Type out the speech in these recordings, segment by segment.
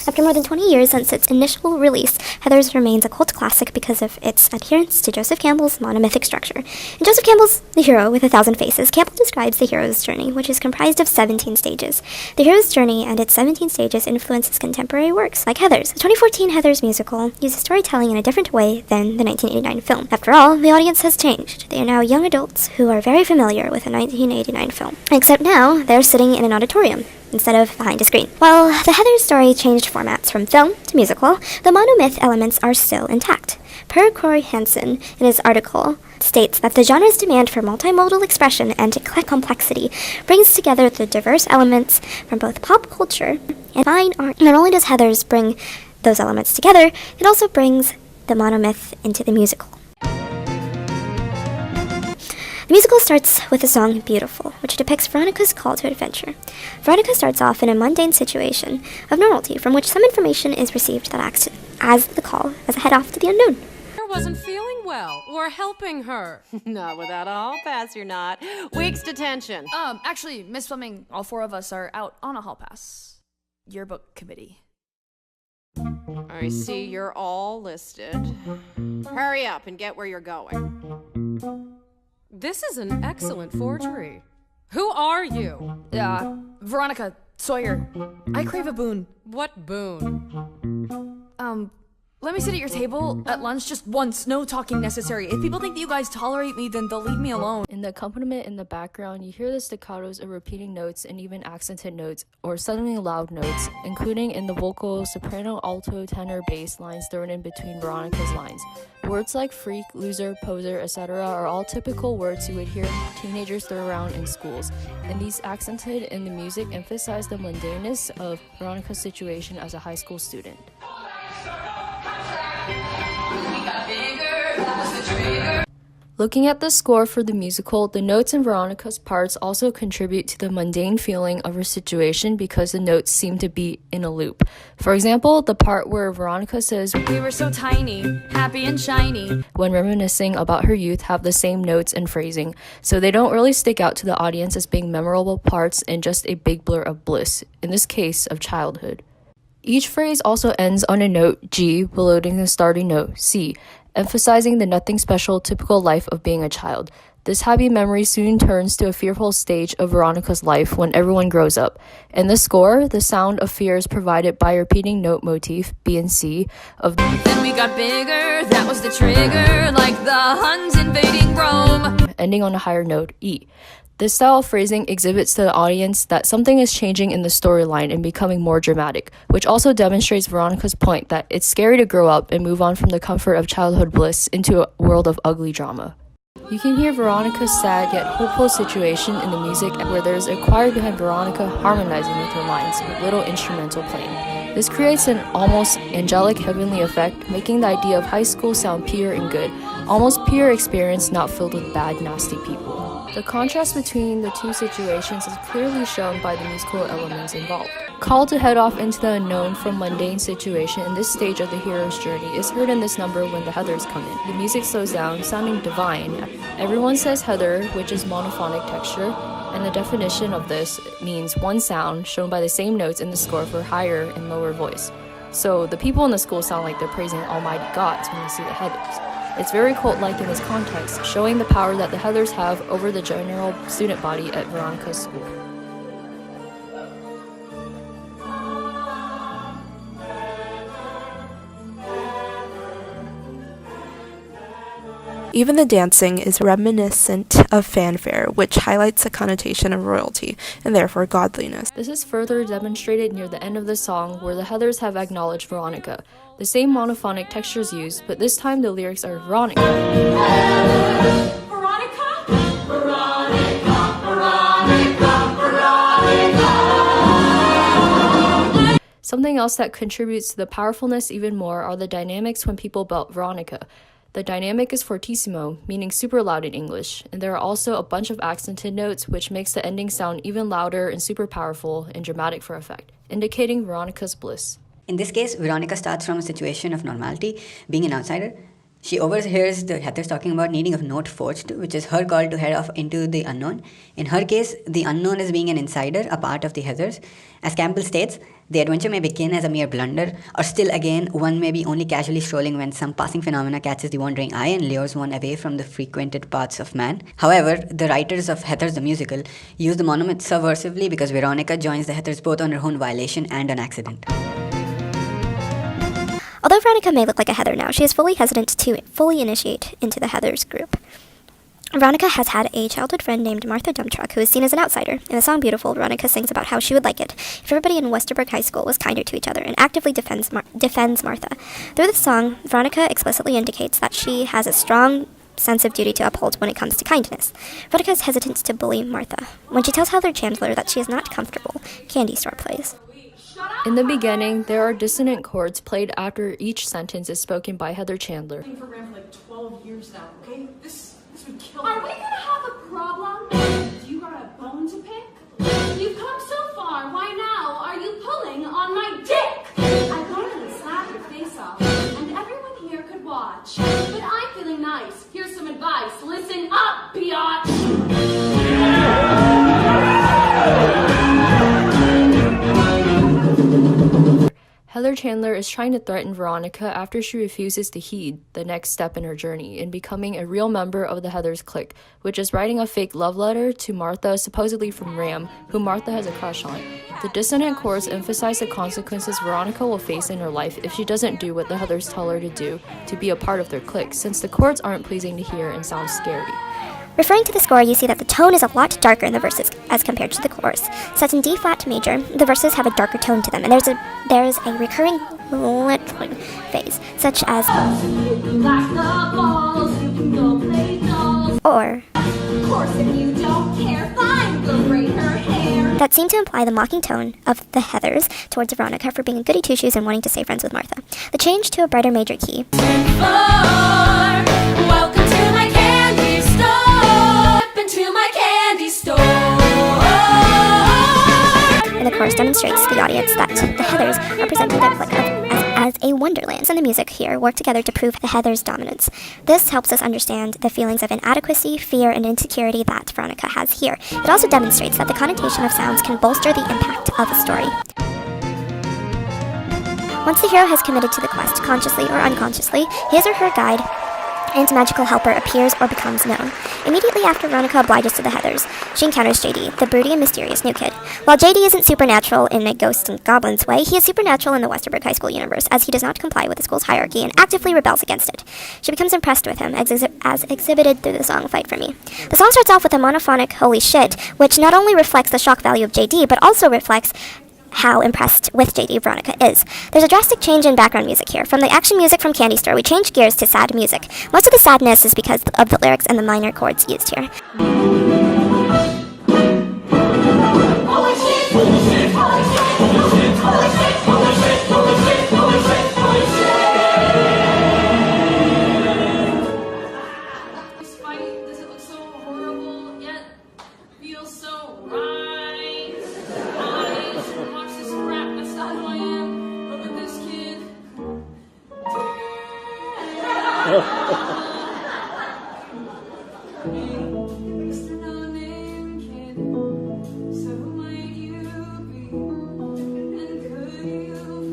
After more than 20 years since its initial release, Heathers remains a cult classic because of its adherence to Joseph Campbell's monomythic structure. In Joseph Campbell's The Hero with a Thousand Faces, Campbell describes the hero's journey, which is comprised of 17 stages. The hero's journey and its 17 stages influences contemporary works like Heathers. The 2014 Heathers musical uses storytelling in a different way than the 1989 film. After all, the audience has changed. They are now young adults who are very familiar with the 1989 film. Except now, they're sitting in an auditorium instead of behind a screen. While the Heathers story changed formats from film to musical, the monomyth elements are still intact. Per Corey Hansen, in his article, states that the genre's demand for multimodal expression and complexity brings together the diverse elements from both pop culture and fine art. Not only does Heathers bring those elements together, it also brings the monomyth into the musical. The musical starts with the song Beautiful, which depicts Veronica's call to adventure. Veronica starts off in a mundane situation of normality from which some information is received that acts as the call as a head off to the unknown. Wasn't feeling well. We're helping her. Not without a hall pass, you're not. Week's detention. Actually, Miss Fleming, all four of us are out on a hall pass. Yearbook committee. I see you're all listed. Hurry up and get where you're going. This is an excellent forgery. Who are you? Veronica Sawyer. I crave a boon. What boon? Let me sit at your table at lunch just once. No talking necessary. If people think that you guys tolerate me, then they'll leave me alone. In the accompaniment in the background, you hear the staccatos of repeating notes and even accented notes or suddenly loud notes, including in the vocal, soprano, alto, tenor, bass lines thrown in between Veronica's lines. Words like freak, loser, poser, etc. are all typical words you would hear teenagers throw around in schools, and these accented in the music emphasize the mundaneness of Veronica's situation as a high school student. Looking at the score for the musical, the notes in Veronica's parts also contribute to the mundane feeling of her situation because the notes seem to be in a loop. For example, the part where Veronica says, "We were so tiny, happy and shiny," when reminiscing about her youth, have the same notes and phrasing, so they don't really stick out to the audience as being memorable parts and just a big blur of bliss, in this case of childhood. Each phrase also ends on a note G below the starting note C, emphasizing the nothing special typical life of being a child. This happy memory soon turns to a fearful stage of Veronica's life when everyone grows up. In the score, the sound of fear is provided by a repeating note motif, B and C, of "Then we got bigger, that was the trigger, like the Huns invading Rome," ending on a higher note, E. This style of phrasing exhibits to the audience that something is changing in the storyline and becoming more dramatic, which also demonstrates Veronica's point that it's scary to grow up and move on from the comfort of childhood bliss into a world of ugly drama. You can hear Veronica's sad yet hopeful situation in the music where there's a choir behind Veronica harmonizing with her lines with little instrumental playing. This creates an almost angelic heavenly effect, making the idea of high school sound pure and good, almost pure experience not filled with bad, nasty people. The contrast between the two situations is clearly shown by the musical elements involved. Called to head off into the unknown from mundane situation in this stage of the hero's journey is heard in this number when the Heathers come in. The music slows down, sounding divine. Everyone says Heather, which is monophonic texture, and the definition of this means one sound shown by the same notes in the score for higher and lower voice. So the people in the school sound like they're praising Almighty gods when they see the Heathers. It's very cult-like in this context, showing the power that the Heathers have over the general student body at Veronica's school. Even the dancing is reminiscent of fanfare, which highlights the connotation of royalty, and therefore godliness. This is further demonstrated near the end of the song, where the Heathers have acknowledged Veronica. The same monophonic textures used, but this time the lyrics are Veronica. Veronica? Something else that contributes to the powerfulness even more are the dynamics when people belt Veronica. The dynamic is fortissimo, meaning super loud in English, and there are also a bunch of accented notes which makes the ending sound even louder and super powerful and dramatic for effect, indicating Veronica's bliss. In this case, Veronica starts from a situation of normality, being an outsider. She overhears the Heathers talking about needing a note forged, which is her call to head off into the unknown. In her case, the unknown is being an insider, a part of the Heathers. As Campbell states, the adventure may begin as a mere blunder, or still again, one may be only casually strolling when some passing phenomena catches the wandering eye and lures one away from the frequented paths of man. However, the writers of Heathers the musical use the monomyth subversively because Veronica joins the Heathers both on her own violation and on accident. Although Veronica may look like a Heather now, she is fully hesitant to fully initiate into the Heathers group. Veronica has had a childhood friend named Martha Dumptruck, who is seen as an outsider. In the song Beautiful, Veronica sings about how she would like it if everybody in Westerberg High School was kinder to each other and actively defends Martha. Through the song, Veronica explicitly indicates that she has a strong sense of duty to uphold when it comes to kindness. Veronica is hesitant to bully Martha. When she tells Heather Chandler that she is not comfortable, Candy Store plays. In the beginning, there are dissonant chords played after each sentence is spoken by Heather Chandler. For Ram for like 12 years now, okay? This would kill Are me. we gonna have a problem? You got a bone to pick? You've come so far, why now are you pulling on my dick? I'd go ahead and slap your face off, and everyone here could watch. But I'm feeling nice. Here's some advice. Listen up, biatch! Heather Chandler is trying to threaten Veronica after she refuses to heed the next step in her journey in becoming a real member of the Heathers clique, which is writing a fake love letter to Martha, supposedly from Ram, who Martha has a crush on. The dissonant chords emphasize the consequences Veronica will face in her life if she doesn't do what the Heathers tell her to do to be a part of their clique, since the chords aren't pleasing to hear and sound scary. Referring to the score, you see that the tone is a lot darker in the verses as compared to the chorus. Set in D-flat major, the verses have a darker tone to them, and there is a recurring littling phase, such as or that seem to imply the mocking tone of the Heathers towards Veronica for being a goody two-shoes and wanting to stay friends with Martha. The change to a brighter major key Welcome to my candy store. Step into my candy store. in the chorus demonstrates to the audience that the Heathers are presenting their clique as a wonderland, and the music here work together to prove the Heathers' dominance. This helps us understand the feelings of inadequacy, fear, and insecurity that Veronica has here. It also demonstrates that the connotation of sounds can bolster the impact of a story. Once the hero has committed to the quest, consciously or unconsciously, his or her guide and magical helper appears or becomes known. Immediately after Veronica obliges to the Heathers, she encounters JD, the broody and mysterious new kid. While JD isn't supernatural in a ghosts and goblins way, he is supernatural in the Westerberg High School universe, as he does not comply with the school's hierarchy and actively rebels against it. She becomes impressed with him, as exhibited through the song Fight For Me. The song starts off with a monophonic holy shit, which not only reflects the shock value of JD, but also reflects how impressed with JD Veronica is. There's a drastic change in background music here. From the action music from Candy Store, we change gears to sad music. Most of the sadness is because of the lyrics and the minor chords used here. Holy shit! Holy shit! Holy shit! Holy shit! Holy shit! Holy shit! Holy shit! Holy shit! Holy shit! This fight doesn't look so horrible, yet feels so right. I should watch this crap. That's not who I am. But with this kid. Mr. No-Name Kid. So who might you be? And could you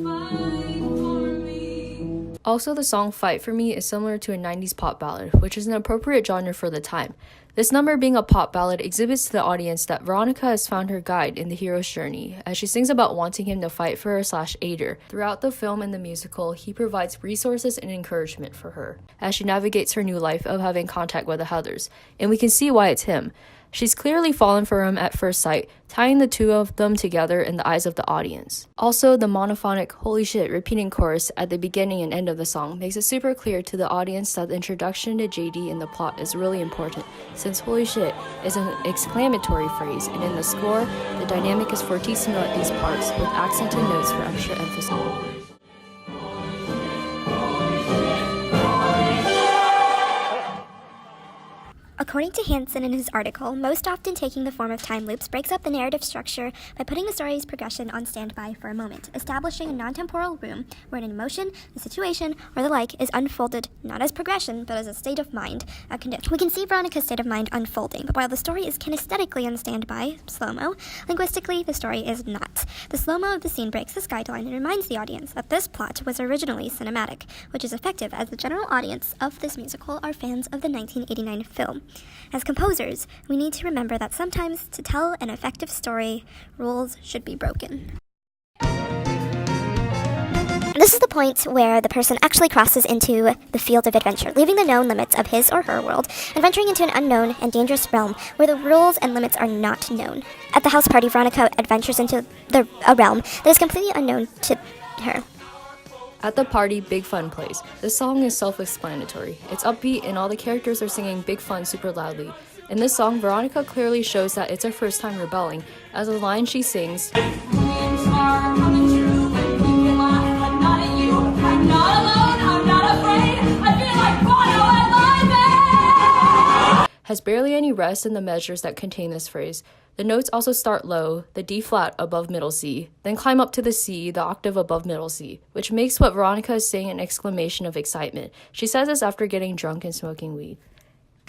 fight for me? Also, the song Fight For Me is similar to a 90s pop ballad, which is an appropriate genre for the time. This number, being a pop ballad, exhibits to the audience that Veronica has found her guide in the hero's journey, as she sings about wanting him to fight for her/aid her. Throughout the film and the musical, he provides resources and encouragement for her, as she navigates her new life of having contact with the Heathers, and we can see why it's him. She's clearly fallen for him at first sight, tying the two of them together in the eyes of the audience. Also, the monophonic holy shit repeating chorus at the beginning and end of the song makes it super clear to the audience that the introduction to JD in the plot is really important, since holy shit is an exclamatory phrase, and in the score, the dynamic is fortissimo at these parts, with accented notes for extra emphasis. A According to Hansen in his article, most often taking the form of time loops breaks up the narrative structure by putting the story's progression on standby for a moment, establishing a non-temporal room where an emotion, a situation, or the like is unfolded not as progression, but as a state of mind, a condition. We can see Veronica's state of mind unfolding, but while the story is kinesthetically on standby, slow-mo, linguistically, the story is not. The slow-mo of the scene breaks this guideline and reminds the audience that this plot was originally cinematic, which is effective as the general audience of this musical are fans of the 1989 film. As composers, we need to remember that sometimes to tell an effective story, rules should be broken. This is the point where the person actually crosses into the field of adventure, leaving the known limits of his or her world and venturing into an unknown and dangerous realm where the rules and limits are not known. At the house party, Veronica adventures into a realm that is completely unknown to her. At the party, Big Fun plays. This song is self-explanatory. It's upbeat and all the characters are singing Big Fun super loudly. In this song, Veronica clearly shows that it's her first time rebelling, as the line she sings, has barely any rest in the measures that contain this phrase. The notes also start low, the D flat above middle C, then climb up to the C, the octave above middle C, which makes what Veronica is saying an exclamation of excitement. She says this after getting drunk and smoking weed.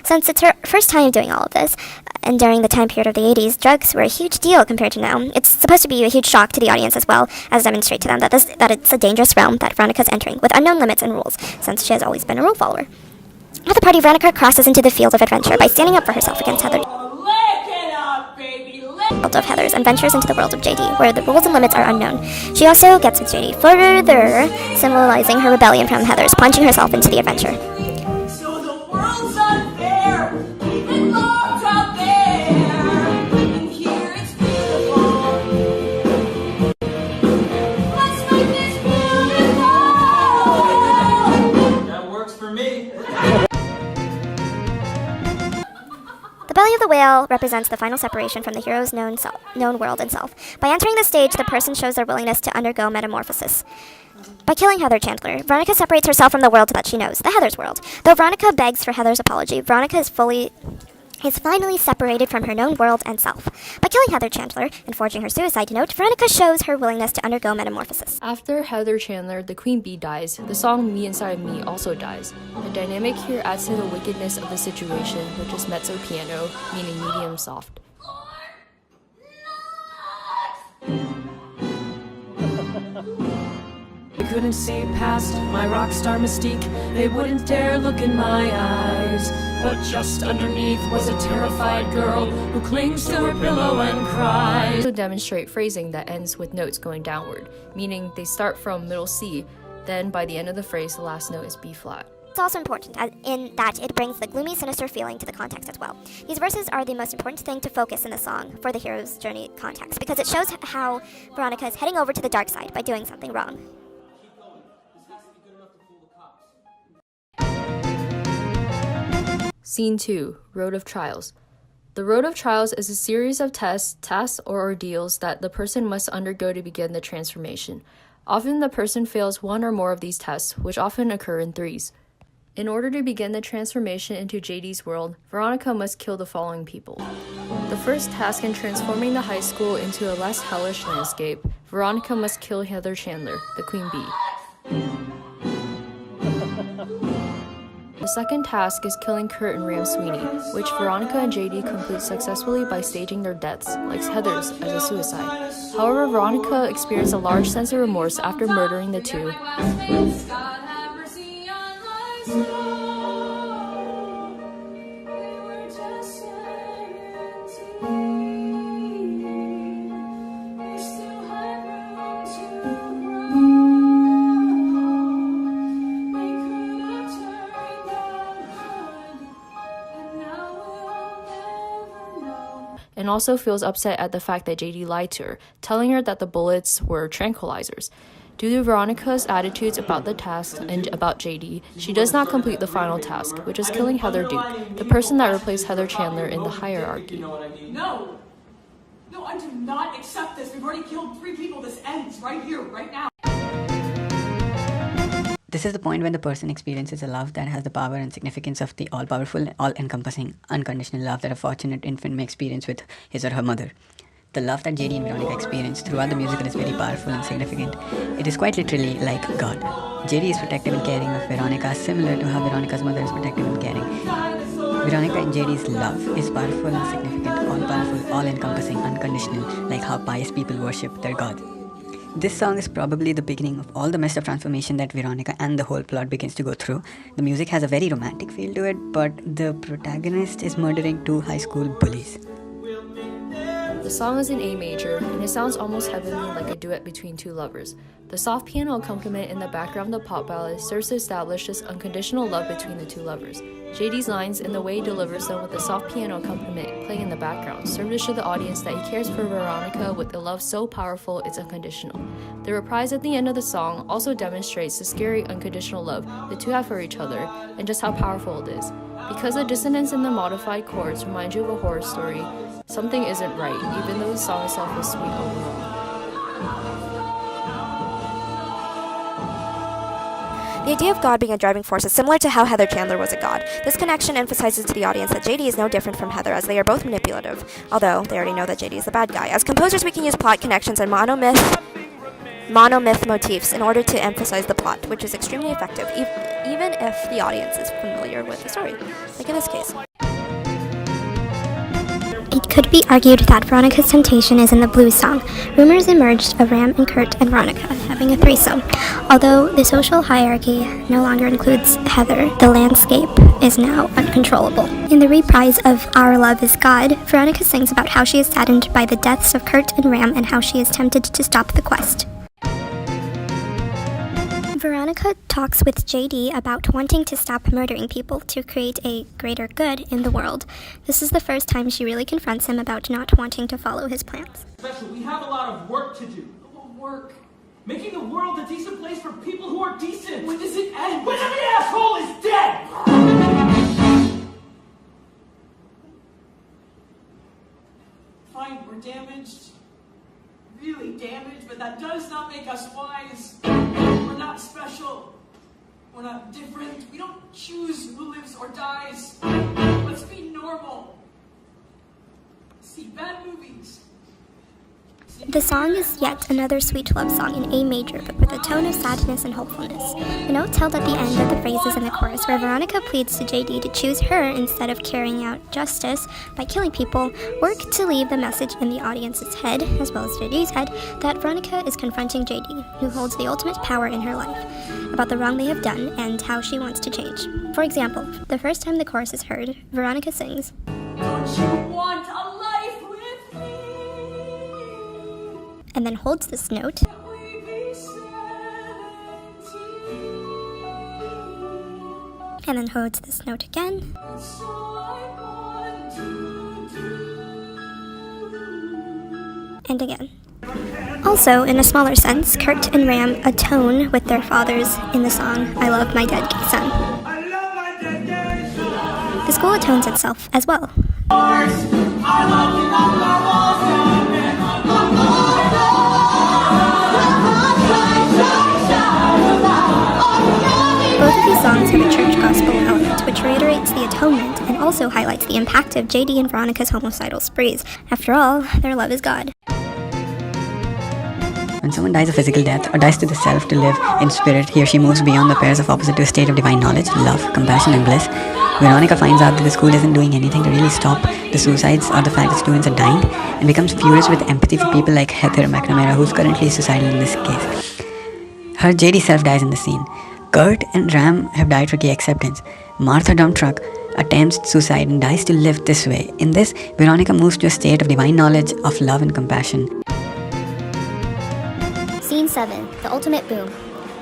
Since it's her first time doing all of this, and during the time period of the 80s, drugs were a huge deal compared to now. It's supposed to be a huge shock to the audience as well as demonstrate to them that it's a dangerous realm that Veronica's entering, with unknown limits and rules, since she has always been a rule follower. At the party, Veronica crosses into the field of adventure by standing up for herself against Heather of Heathers and ventures into the world of JD, where the rules and limits are unknown. She also gets with JD, further symbolizing her rebellion from Heathers, plunging herself into the adventure. So the world's unfair, even love's out there, and here it's beautiful. Let's make this beautiful. That works for me. The belly of the whale represents the final separation from the hero's known world and self. By entering the stage, the person shows their willingness to undergo metamorphosis. By killing Heather Chandler, Veronica separates herself from the world that she knows, the Heather's world. Though Veronica begs for Heather's apology, Veronica is finally separated from her known world and self. By killing Heather Chandler and forging her suicide note, Veronica shows her willingness to undergo metamorphosis. After Heather Chandler, the queen bee dies, the song Me Inside of Me also dies. The dynamic here adds to the wickedness of the situation, which is mezzo piano, meaning medium soft. They couldn't see past my rock star mystique. They wouldn't dare look in my eyes. But just underneath was a terrified girl who clings to her pillow and cries. To demonstrate phrasing that ends with notes going downward, meaning they start from middle C, then by the end of the phrase, the last note is B flat. It's also important in that it brings the gloomy, sinister feeling to the context as well. These verses are the most important thing to focus in the song for the hero's journey context, because it shows how Veronica is heading over to the dark side by doing something wrong. Scene 2, Road of Trials. The Road of Trials is a series of tests, tasks, or ordeals that the person must undergo to begin the transformation. Often the person fails one or more of these tests, which often occur in threes. In order to begin the transformation into JD's world, Veronica must kill the following people. The first task in transforming the high school into a less hellish landscape, Veronica must kill Heather Chandler, the queen bee. The second task is killing Kurt and Ram Sweeney, which Veronica and JD complete successfully by staging their deaths, like Heather's, as a suicide. However, Veronica experienced a large sense of remorse after murdering the two. And also feels upset at the fact that JD lied to her, telling her that the bullets were tranquilizers. Due to Veronica's attitudes about the task and about JD, she does not complete the final task, which is killing Heather Duke, the person that replaced Heather Chandler in the hierarchy. No, I do not accept this. We've already killed 3 people. This ends right here, right now. This is the point when the person experiences a love that has the power and significance of the all-powerful, all-encompassing, unconditional love that a fortunate infant may experience with his or her mother. The love that JD and Veronica experience throughout the musical is very powerful and significant. It is quite literally like God. JD is protective and caring of Veronica, similar to how Veronica's mother is protective and caring. Veronica and JD's love is powerful and significant, all-powerful, all-encompassing, unconditional, like how pious people worship their God. This song is probably the beginning of all the messed up transformation that Veronica and the whole plot begins to go through. The music has a very romantic feel to it, but the protagonist is murdering 2 high school bullies. The song is in A major, and it sounds almost heavenly like a duet between 2 lovers. The soft piano accompaniment in the background of the pop ballad serves to establish this unconditional love between the 2 lovers. JD's lines and the way he delivers them with the soft piano accompaniment playing in the background serve to show the audience that he cares for Veronica with a love so powerful it's unconditional. The reprise at the end of the song also demonstrates the scary unconditional love the 2 have for each other and just how powerful it is. Because the dissonance in the modified chords remind you of a horror story, something isn't right, even though the song itself is sweet overall. The idea of God being a driving force is similar to how Heather Chandler was a god. This connection emphasizes to the audience that JD is no different from Heather, as they are both manipulative, although they already know that JD is the bad guy. As composers, we can use plot connections and monomyth motifs in order to emphasize the plot, which is extremely effective, even if the audience is familiar with the story, like in this case. It could be argued that Veronica's temptation is in the blues song. Rumors emerged of Ram and Kurt and Veronica having a threesome. Although the social hierarchy no longer includes Heather, the landscape is now uncontrollable. In the reprise of Our Love is God, Veronica sings about how she is saddened by the deaths of Kurt and Ram and how she is tempted to stop the quest. Veronica talks with JD about wanting to stop murdering people to create a greater good in the world. This is the first time she really confronts him about not wanting to follow his plans. Special, we have a lot of work to do. What work? Making the world a decent place for people who are decent. When does it end? When every asshole is dead! Fine, we're damaged. Really damaged, but that does not make us wise. We're not special. We're not different. We don't choose who lives or dies. Let's be normal. See bad movies. The song is yet another sweet love song in A major, but with a tone of sadness and hopefulness. The notes held at the end of the phrases in the chorus, where Veronica pleads to JD to choose her instead of carrying out justice by killing people, work to leave the message in the audience's head, as well as JD's head, that Veronica is confronting JD, who holds the ultimate power in her life, about the wrong they have done and how she wants to change. For example, the first time the chorus is heard, Veronica sings, Don't you want a life with me? and then holds this note, We be 17. and then holds this note again, That's all I want to do. and again. Also, in a smaller sense, Kurt and Ram atone with their fathers in the song I Love My Dead Gay Son. The school atones itself as well. Both of these songs have a church gospel element, which reiterates the atonement and also highlights the impact of JD and Veronica's homicidal sprees. After all, their love is God. When someone dies a physical death or dies to the self to live in spirit, he or she moves beyond the pairs of opposite to a state of divine knowledge, love, compassion, and bliss. Veronica finds out that the school isn't doing anything to really stop the suicides or the fact that students are dying, and becomes furious with empathy for people like Heather McNamara, who's currently suicidal in this case. Her JD self dies in the scene. Kurt and Ram have died for gay acceptance. Martha Dump Truck attempts suicide and dies to live this way. In this, Veronica moves to a state of divine knowledge, of love and compassion. Scene 7. The Ultimate Boom.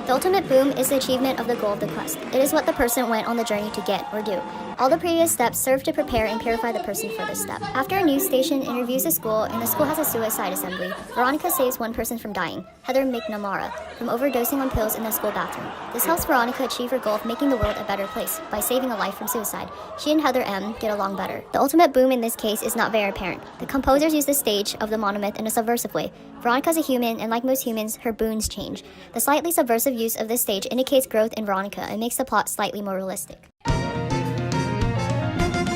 The ultimate boom is the achievement of the goal of the quest. It is what the person went on the journey to get or do. All the previous steps serve to prepare and purify the person for this step. After a news station interviews the school and the school has a suicide assembly, Veronica saves one person from dying, Heather McNamara, from overdosing on pills in the school bathroom. This helps Veronica achieve her goal of making the world a better place by saving a life from suicide. She and Heather M get along better. The ultimate boom in this case is not very apparent. The composers use the stage of the monomyth in a subversive way. Veronica's a human, and like most humans, her boons change. The slightly subversive use of this stage indicates growth in Veronica and makes the plot slightly more realistic.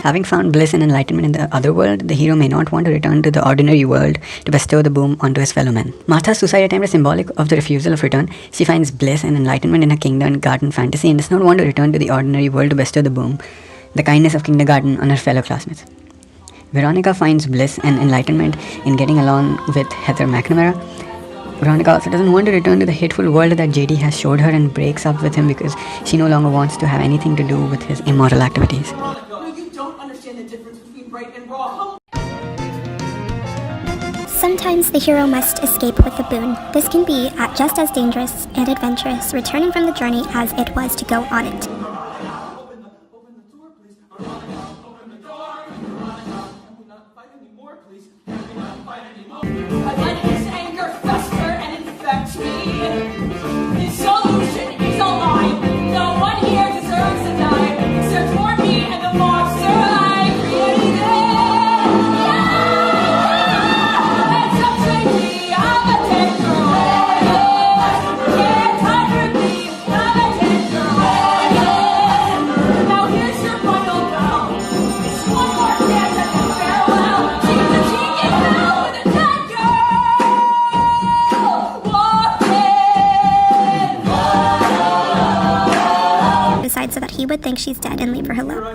Having found bliss and enlightenment in the other world, the hero may not want to return to the ordinary world to bestow the boon onto his fellow men. Martha's suicide attempt is symbolic of the refusal of return. She finds bliss and enlightenment in her kindergarten fantasy and does not want to return to the ordinary world to bestow the boon, the kindness of kindergarten, on her fellow classmates. Veronica finds bliss and enlightenment in getting along with Heather McNamara. Veronica also doesn't want to return to the hateful world that JD has showed her and breaks up with him because she no longer wants to have anything to do with his immoral activities. No, you don't understand the difference between right and wrong. Sometimes the hero must escape with the boon. This can be just as dangerous and adventurous returning from the journey as it was to go on it. Open the door, please. Open the door. Can we not fight anymore, please? Can we not fight anymore? I let his anger fester and infect me. His solution is a lie. No one here deserves to die except for me and the monster I created. Yeah! It's up to me. I'm a dead girl. Can't hide from me. I'm a dead girl. Now here's your final bell. It's one more dance and then farewell. She's a cheek in hell with a dead girl. Walk in. Decides so that he would think she's dead and leave her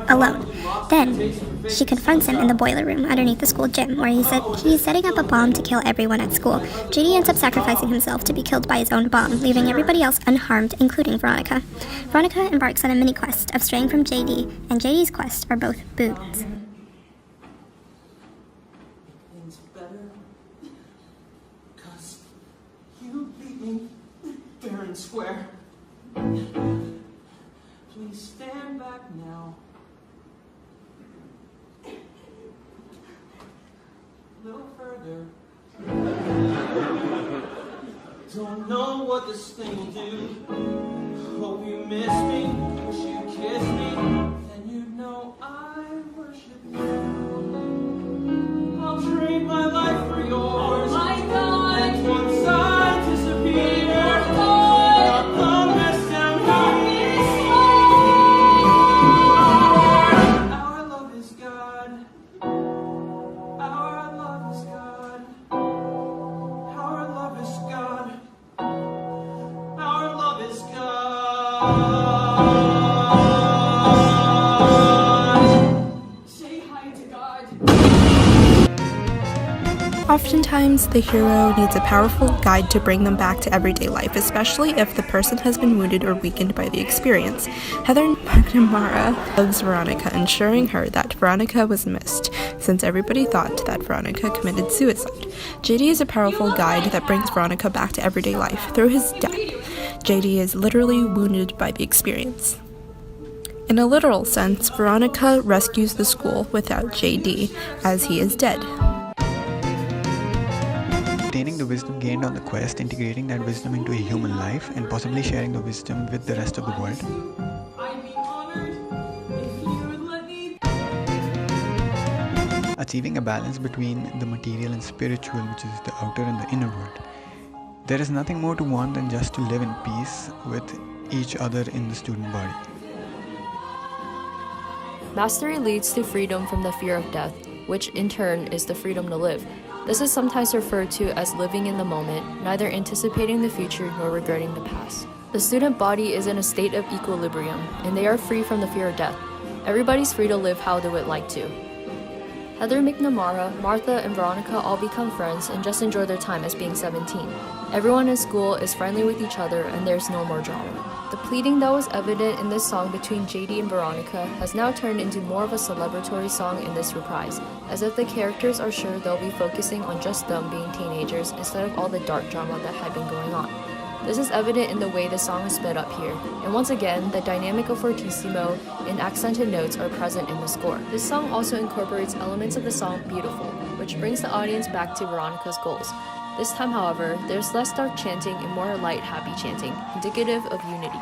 alone. Then, she confronts him in the boiler room underneath the school gym, where he's setting up a bomb to kill everyone at school. JD ends up sacrificing himself to be killed by his own bomb, leaving everybody else unharmed, including Veronica. Veronica embarks on a mini-quest of straying from JD, and JD's quest are both boons. Things better. 'Cause you beat me fair and square. Please stand back now. A little further. Don't know what this thing will do. Hope you miss me. Wish you'd kiss me. Then you'd know I worship you. I'll trade my life for yours. Oh my God! And once I disappear, I'll come back down here. Our love is God. Our love is God. Our love is God. Our love is God. Say hi to God. Oftentimes, the hero needs a powerful guide to bring them back to everyday life, especially if the person has been wounded or weakened by the experience. Heather McNamara loves Veronica, ensuring her that Veronica was missed, since everybody thought that Veronica committed suicide. JD is a powerful guide that brings Veronica back to everyday life. Through his death, JD is literally wounded by the experience. In a literal sense, Veronica rescues the school without JD, as he is dead. Obtaining the wisdom gained on the quest, integrating that wisdom into a human life, and possibly sharing the wisdom with the rest of the world. I'd be honored if you would let me. Achieving a balance between the material and spiritual, which is the outer and the inner world. There is nothing more to want than just to live in peace with each other in the student body. Mastery leads to freedom from the fear of death, which in turn is the freedom to live. This is sometimes referred to as living in the moment, neither anticipating the future nor regretting the past. The student body is in a state of equilibrium, and they are free from the fear of death. Everybody's free to live how they would like to. Heather McNamara, Martha, and Veronica all become friends and just enjoy their time as being 17. Everyone in school is friendly with each other, and there's no more drama. The pleading that was evident in this song between JD and Veronica has now turned into more of a celebratory song in this reprise, as if the characters are sure they'll be focusing on just them being teenagers instead of all the dark drama that had been going on. This is evident in the way the song is sped up here, and once again, the dynamic of fortissimo and accented notes are present in the score. This song also incorporates elements of the song Beautiful, which brings the audience back to Veronica's goals. This time, however, there's less dark chanting and more light, happy chanting, indicative of unity.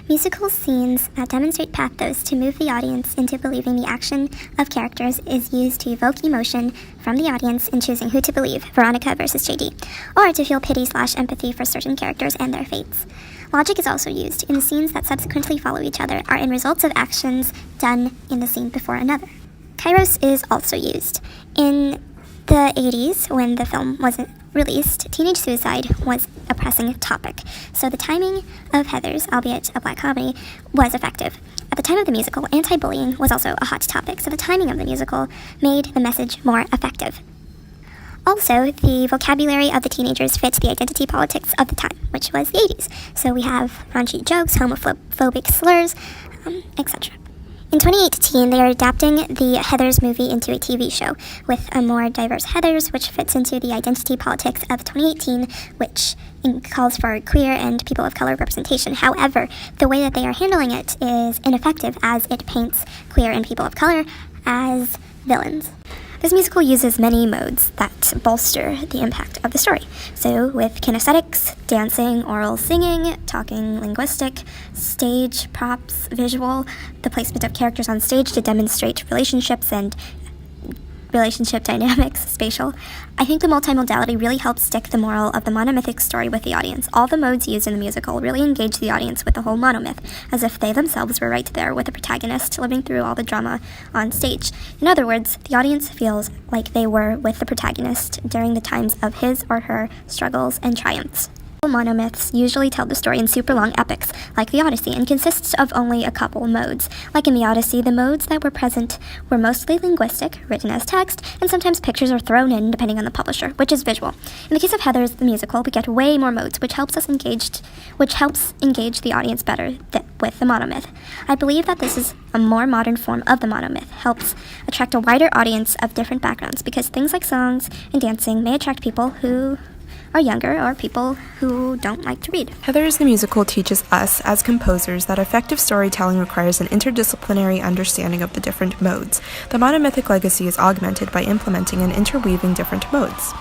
Musical scenes that demonstrate pathos to move the audience into believing the action of characters is used to evoke emotion from the audience in choosing who to believe, Veronica versus JD, or to feel pity/empathy for certain characters and their fates. Logic is also used in the scenes that subsequently follow each other are in results of actions done in the scene before another. Kairos is also used. In the 80s, when the film wasn't released, teenage suicide was a pressing topic, so the timing of Heathers, albeit a black comedy, was effective. At the time of the musical, anti-bullying was also a hot topic, so the timing of the musical made the message more effective. Also, the vocabulary of the teenagers fit the identity politics of the time, which was the 80s, so we have raunchy jokes, homophobic slurs, etc. In 2018, they are adapting the Heathers movie into a TV show with a more diverse Heathers, which fits into the identity politics of 2018, which calls for queer and people of color representation. However, the way that they are handling it is ineffective, as it paints queer and people of color as villains. This musical uses many modes that bolster the impact of the story. So with kinesthetics, dancing, oral singing, talking, linguistic, stage, props, visual, the placement of characters on stage to demonstrate relationships and relationship dynamics, spatial. I think the multimodality really helps stick the moral of the monomythic story with the audience. All the modes used in the musical really engage the audience with the whole monomyth, as if they themselves were right there with the protagonist living through all the drama on stage. In other words, the audience feels like they were with the protagonist during the times of his or her struggles and triumphs. Monomyths usually tell the story in super long epics, like the Odyssey, and consists of only a couple modes. Like in the Odyssey, the modes that were present were mostly linguistic, written as text, and sometimes pictures are thrown in depending on the publisher, which is visual. In the case of Heathers, the musical, we get way more modes, which helps engage the audience better with the monomyth. I believe that this is a more modern form of the monomyth, helps attract a wider audience of different backgrounds, because things like songs and dancing may attract people who are younger or people who don't like to read. Heathers the musical teaches us, as composers, that effective storytelling requires an interdisciplinary understanding of the different modes. The monomythic legacy is augmented by implementing and interweaving different modes.